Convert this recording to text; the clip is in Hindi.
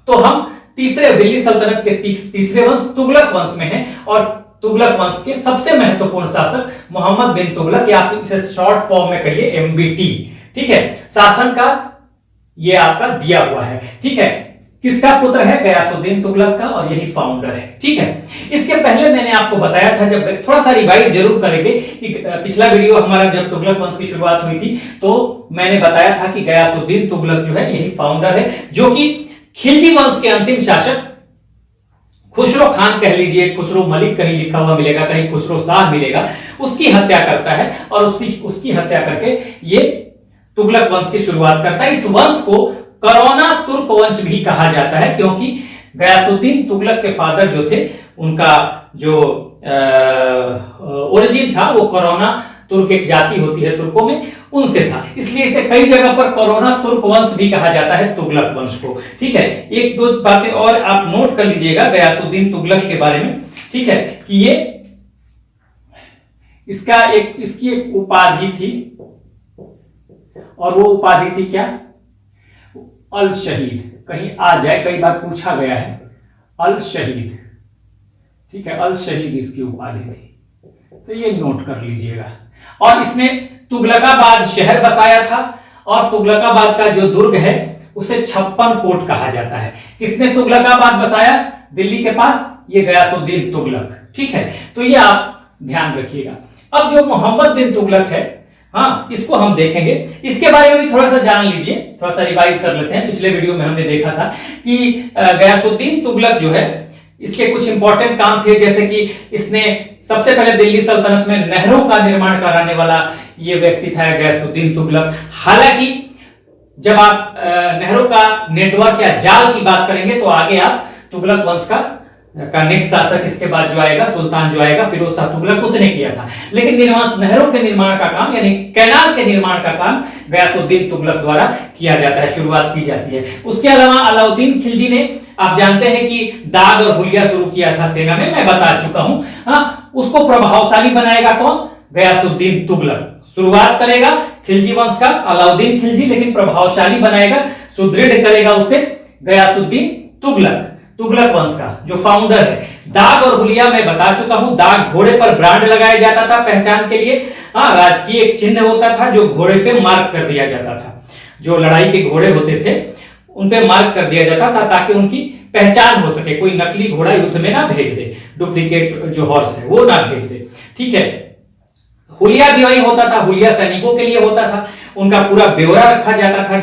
तो हम तीसरे दिल्ली सल्तनत के तीसरे वंश तुगलक वंश में हैं और तुगलक वंश के सबसे महत्वपूर्ण शासक मोहम्मद बिन तुगलक, या आप इसे शॉर्ट फॉर्म में कहिए एमबीटी, ठीक है, शासन का ये आपका दिया हुआ है, ठीक है। किसका पुत्र है? गयासुद्दीन तुगलक का, और यही फाउंडर है, ठीक है। इसके पहले मैंने आपको बताया था, जब थोड़ा सा रिवाइज जरूर करेंगे कि पिछला वीडियो हमारा जब तुगलक वंश की शुरुआत हुई थी तो मैंने बताया था कि गयासुद्दीन तुगलक जो है यही फाउंडर है, जो कि खिलजी वंश के अंतिम शासक खुसरो खान कह लीजिए, खुसरो मलिक कहीं लिखा हुआ मिलेगा, कहीं खुसरो शाह मिलेगा, उसकी हत्या करता है और उसकी हत्या करके ये तुगलक वंश की शुरुआत करता है। इस वंश को करौना तुर्क वंश भी कहा जाता है, क्योंकि गयासुद्दीन तुगलक के फादर जो थे उनका जो ओरिजिन था वो करौना तुर्क एक जाति होती है तुर्कों में, उनसे था, इसलिए इसे कई जगह पर करौना तुर्क वंश भी कहा जाता है तुगलक वंश को, ठीक है। एक दो बातें और आप नोट कर लीजिएगा गयासुद्दीन तुगलक के बारे में, ठीक है, कि ये इसकी एक उपाधि थी, और वो उपाधि थी क्या? अल शहीद। कहीं आ जाए, कई बार पूछा गया है, अल शहीद, ठीक है, अल शहीद इसकी उपाधि थी, तो ये नोट कर लीजिएगा। और इसने तुगलकाबाद शहर बसाया था, और तुगलकाबाद का जो दुर्ग है उसे 56 कोट कहा जाता है। किसने तुगलकाबाद बसाया? दिल्ली के पास, ये गयासुद्दीन तुगलक, ठीक है। तो ये आप ध्यान रखिएगा। अब जो मोहम्मद बिन तुगलक है, हाँ, इसको हम देखेंगे, इसके बारे में भी थोड़ा सा जान लीजिए, थोड़ा सा रिवाइज कर लेते हैं। पिछले वीडियो में हमने देखा था कि गयासुद्दीन तुगलक जो है इसके कुछ इंपॉर्टेंट काम थे, जैसे कि इसने सबसे पहले दिल्ली सल्तनत में नहरों का निर्माण कराने वाला ये व्यक्ति था गयासुद्दीन तुगलक। हालांकि जब आप नहरों का नेटवर्क या जाल की बात करेंगे तो आगे आप तुगलक वंश का नेक्स्ट शासक इसके बाद जो आएगा, सुल्तान जो आएगा फिरोज शाह तुगलक, उसने किया था। लेकिन नहरों के निर्माण का काम, यानी कैनाल के निर्माण का काम गयासुद्दीन तुगलक द्वारा किया जाता है, शुरुआत की जाती है। उसके अलावा अलाउद्दीन खिलजी ने, आप जानते हैं कि दाग और हुलिया शुरू किया था सेना में, मैं बता चुका हूं, हाँ, उसको प्रभावशाली बनाएगा कौन? गयासुद्दीन तुगलक। शुरुआत करेगा खिलजी वंश का अलाउद्दीन खिलजी, लेकिन प्रभावशाली बनाएगा, सुदृढ़ करेगा उसे गयासुद्दीन तुगलक, तुगलक वंश का जो फाउंडर है। दाग और हुलिया मैं बता चुका हूं, दाग घोड़े पर ब्रांड लगाया जाता था पहचान के लिए, हाँ, राजकीय एक चिन्ह होता था जो घोड़े पे मार्क कर दिया जाता था, जो लड़ाई के घोड़े होते थे उन पे मार्क कर दिया जाता था ताकि उनकी पहचान हो सके, कोई नकली घोड़ा युद्ध में ना भेज दे, डुप्लीकेट जो हॉर्स है वो ना भेज दे, ठीक है। हुलिया भी वही होता था, हुलिया सैनिकों के लिए होता था, उनका पूरा ब्यौरा रखा जाता था।